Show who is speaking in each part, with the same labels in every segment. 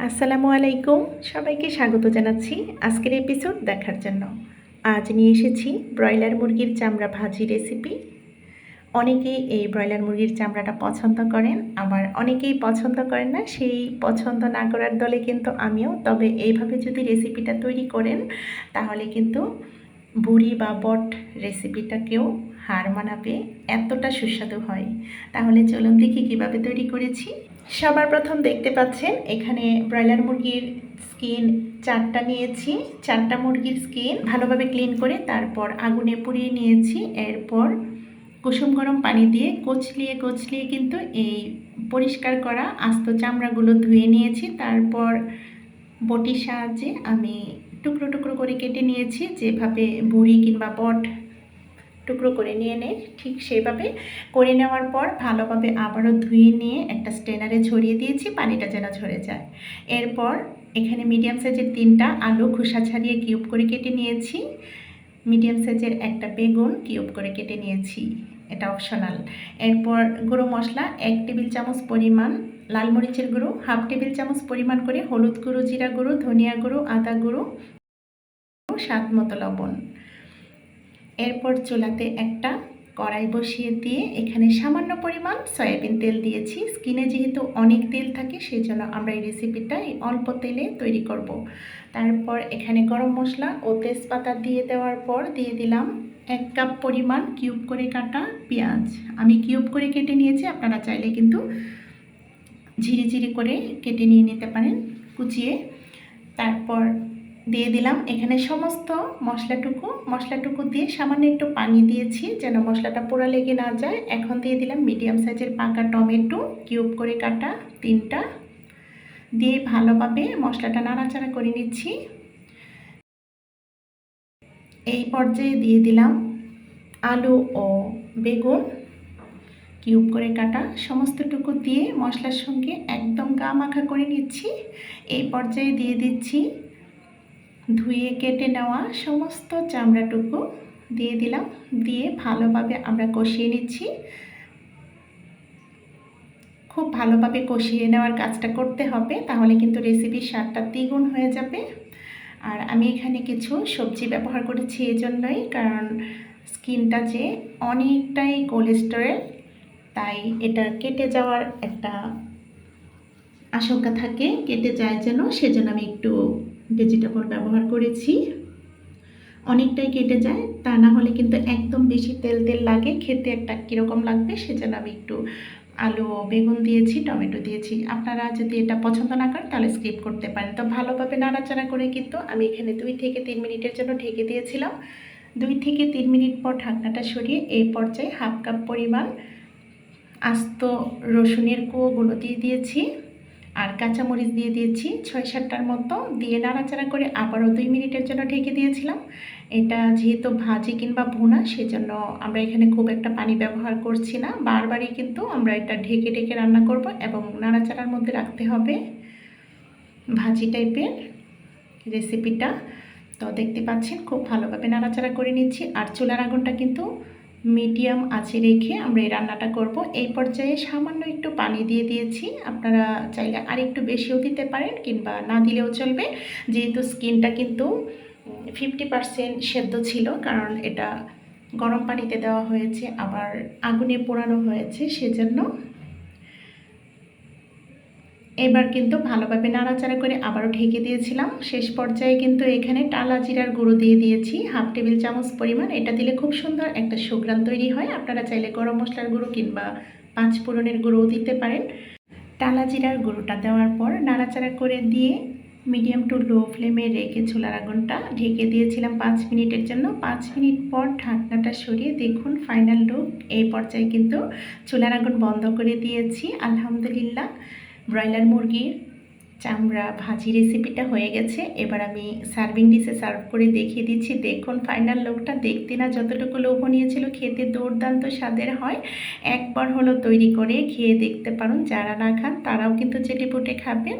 Speaker 1: আসসালামু আলাইকুম, সবাইকে স্বাগত জানাচ্ছি আজকের এপিসোড দেখার জন্য। আজ নিয়ে এসেছি ব্রয়লার মুরগির চামড়া ভাজি রেসিপি। অনেকেই এই ব্রয়লার মুরগির চামড়াটা পছন্দ করেন, আবার অনেকেই পছন্দ করেন না। সেই পছন্দ না করার দলে কিন্তু আমিও। তবে এইভাবে যদি রেসিপিটা তৈরি করেন তাহলে কিন্তু বুড়ি বা বট রেসিপিটাকেও হার মানাবে, এতটা সুস্বাদু হয়। তাহলে চলুন দেখি কীভাবে তৈরি করেছি। সবার প্রথম দেখতে পাচ্ছেন এখানে ব্রয়লার মুরগির স্কিন 4টা নিয়েছি। 4টা মুরগির স্কিন ভালোভাবে ক্লিন করে তারপর আগুনে পুড়িয়ে নিয়েছি। এরপর কুসুম গরম পানি দিয়ে কচলিয়ে কিন্তু এই পরিষ্কার করা আস্ত চামড়াগুলো ধুয়ে নিয়েছি। তারপর বটির সাহায্যে আমি টুকরো টুকরো করে কেটে নিয়েছি, যেভাবে বুড়ি কিংবা বট টুকরো করে নিয়ে নেয় ঠিক সেভাবে করে নেওয়ার পর ভালোভাবে আবারও ধুয়ে নিয়ে একটা স্ট্রেনারে ছড়িয়ে দিয়েছি, পানিটা যেন ঝরে যায়। এরপর এখানে মিডিয়াম সাইজের 3টা আলু খোসা ছাড়িয়ে কিউব করে কেটে নিয়েছি। মিডিয়াম সাইজের একটা বেগুন কিউব করে কেটে নিয়েছি, এটা অপশনাল। এরপর গুঁড়ো মশলা 1 টেবিল চামচ পরিমাণ, লাল মরিচের গুঁড়ো 1/2 টেবিল চামচ পরিমাণ করে, হলুদ গুঁড়ো, জিরা গুঁড়ো, ধনিয়া গুঁড়ো, আদা গুঁড়ো, স্বাদ মতো লবণ। এরপর চুলাতে একটা কড়াই বসিয়ে দিয়ে এখানে সামান্য পরিমাণ সয়াবিন তেল দিয়েছি। স্কিনে যেহেতু অনেক তেল থাকে সেই জন্য আমরা এই রেসিপিটা এই অল্প তেলে তৈরি করব। তারপর এখানে গরম মশলা ও তেজপাতা দিয়ে দেওয়ার পর দিয়ে দিলাম 1 কাপ পরিমাণ কিউব করে কাটা পেঁয়াজ। আমি কিউব করে কেটে নিয়েছি, আপনারা চাইলে কিন্তু ঝিরিঝিরি করে কেটে নিয়ে নিতে পারেন কুচিয়ে। তারপর দিয়ে দিলাম এখানে সমস্ত মশলাটুকু দিয়ে সামান্য একটু পানি দিয়েছি যেন মশলাটা পোড়া লেগে না যায়। এখন দিয়ে দিলাম মিডিয়াম সাইজের পাকা টমেটো কিউব করে কাটা 3টা, দিয়ে ভালোভাবে মশলাটা নাড়াচাড়া করে নিচ্ছি। এই পর্যায়ে দিয়ে দিলাম আলু ও বেগুন কিউব করে কাটা, সমস্তটুকু দিয়ে মশলার সঙ্গে একদম গা মাখা করে নিচ্ছি। এই পর্যায়ে দিয়ে দিচ্ছি ধুয়ে কেটে নেওয়া সমস্ত চামড়াটুকু দিয়ে দিলাম, দিয়ে ভালোভাবে আমরা কষিয়ে নিচ্ছি। খুব ভালোভাবে কষিয়ে নেওয়ার কাজটা করতে হবে, তাহলে কিন্তু রেসিপির স্বাদটা দ্বিগুণ হয়ে যাবে। আর আমি এখানে কিছু সবজি ব্যবহার করেছি এজন্যই, কারণ স্কিনটা যে অনেকটাই কোলেস্টেরল, তাই এটা কেটে যাওয়ার একটা আশঙ্কা থাকে, কেটে যায় যেন, সেজন্য আমি একটু ভেজিটেবল ব্যবহার করেছি। অনেকটাই কেটে যায়, তা না হলে কিন্তু একদম বেশি তেল তেল লাগে, খেতে একটা কীরকম লাগবে, সেজন্য আমি একটু আলু ও বেগুন দিয়েছি, টমেটো দিয়েছি। আপনারা যদি এটা পছন্দ না করেন তাহলে স্কিপ করতে পারেন। তো ভালোভাবে নাড়াচাড়া করে কিন্তু আমি এখানে 2 থেকে 3 মিনিটের জন্য ঢেকে দিয়েছিলাম। 2 থেকে 3 মিনিট পর ঢাকনাটা সরিয়ে এই পর্যায়ে 1/2 কাপ পরিমাণ আস্ত রসুনের কুয়োগুলো দিয়ে দিয়েছি, আর কাঁচামরিচ দিয়ে দিয়েছি 6-7টার মতো, দিয়ে নাড়াচাড়া করে আবারও 2 মিনিটের জন্য ঢেকে দিয়েছিলাম। এটা যেহেতু ভাজি কিংবা ভুনা, সেজন্য আমরা এখানে খুব একটা পানি ব্যবহার করছি না, বারবারই কিন্তু আমরা এটা ঢেকে ঢেকে রান্না করব এবং নাড়াচাড়ার মধ্যে রাখতে হবে ভাজি টাইপের রেসিপিটা। তো দেখতে পাচ্ছেন খুব ভালোভাবে নাড়াচাড়া করে নিচ্ছি, আর চুলার আগুনটা কিন্তু মিডিয়াম আঁচে রেখে আমরা এই রান্নাটা করব। এই পর্যায়ে সামান্য একটু পানি দিয়ে দিয়েছি, আপনারা চাইলে আর একটু বেশিও দিতে পারেন কিংবা না দিলেও চলবে, যেহেতু স্কিনটা কিন্তু 50% সেদ্ধ ছিল, কারণ এটা গরম পানিতে দেওয়া হয়েছে আবার আগুনে পোড়ানো হয়েছে, সেজন্য। এবার কিন্তু ভালোভাবে নাড়াচাড়া করে আবারও ঢেকে দিয়েছিলাম। শেষ পর্যায়ে কিন্তু এখানে টালা জিরার গুঁড়ো দিয়ে দিয়েছি 1/2 টেবিল চামচ পরিমাণ। এটা দিলে খুব সুন্দর একটা সুঘ্রাণ তৈরি হয়। আপনারা চাইলে গরম মশলার গুঁড়ো কিংবা 5 ফোড়নের গুঁড়োও দিতে পারেন। টালা জিরার গুঁড়োটা দেওয়ার পর নাড়াচাড়া করে দিয়ে মিডিয়াম টু লো ফ্লেমে রেখে চুলার আগুনটা ঢেকে দিয়েছিলাম 5 মিনিটের জন্য। 5 মিনিট পর ঢাকনাটা সরিয়ে দেখুন ফাইনাল লুক। এই পর্যায়ে কিন্তু চুলার আগুন বন্ধ করে দিয়েছি। আলহামদুলিল্লাহ, ব্রয়লার মুরগির চামড়া ভাজি রেসিপিটা হয়ে গেছে। এবার আমি সার্ভিং ডিশে সার্ভ করে দেখিয়ে দিচ্ছি। দেখুন ফাইনাল লুকটা, দেখতে না যতটুকু লোভনীয় ছিল, খেতে দুর্দান্ত স্বাদের হয়। একবার হলো তৈরি করে খেয়ে দেখতে পারেন, যারা না খান তারাও কিন্তু চেটেপুটে খাবেন।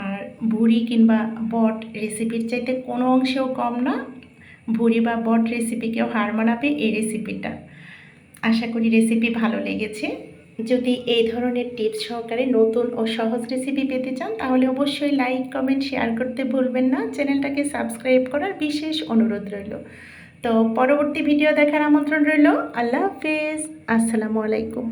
Speaker 1: আর ভুড়ি কিংবা বট রেসিপির চাইতে কোনো অংশেও কম না, ভুড়ি বা বট রেসিপিকেও হার মানাবে এই রেসিপিটা। আশা করি রেসিপি ভালো লেগেছে। যদি এই ধরনের টিপস সহকারে নতুন ও সহজ রেসিপি পেতে চান তাহলে অবশ্যই লাইক কমেন্ট শেয়ার করতে ভুলবেন না। চ্যানেলটাকে সাবস্ক্রাইব করার বিশেষ অনুরোধ রইল। তো পরবর্তী ভিডিও দেখার আমন্ত্রণ রইল। আল্লাহ হাফেজ। আসসালামু আলাইকুম।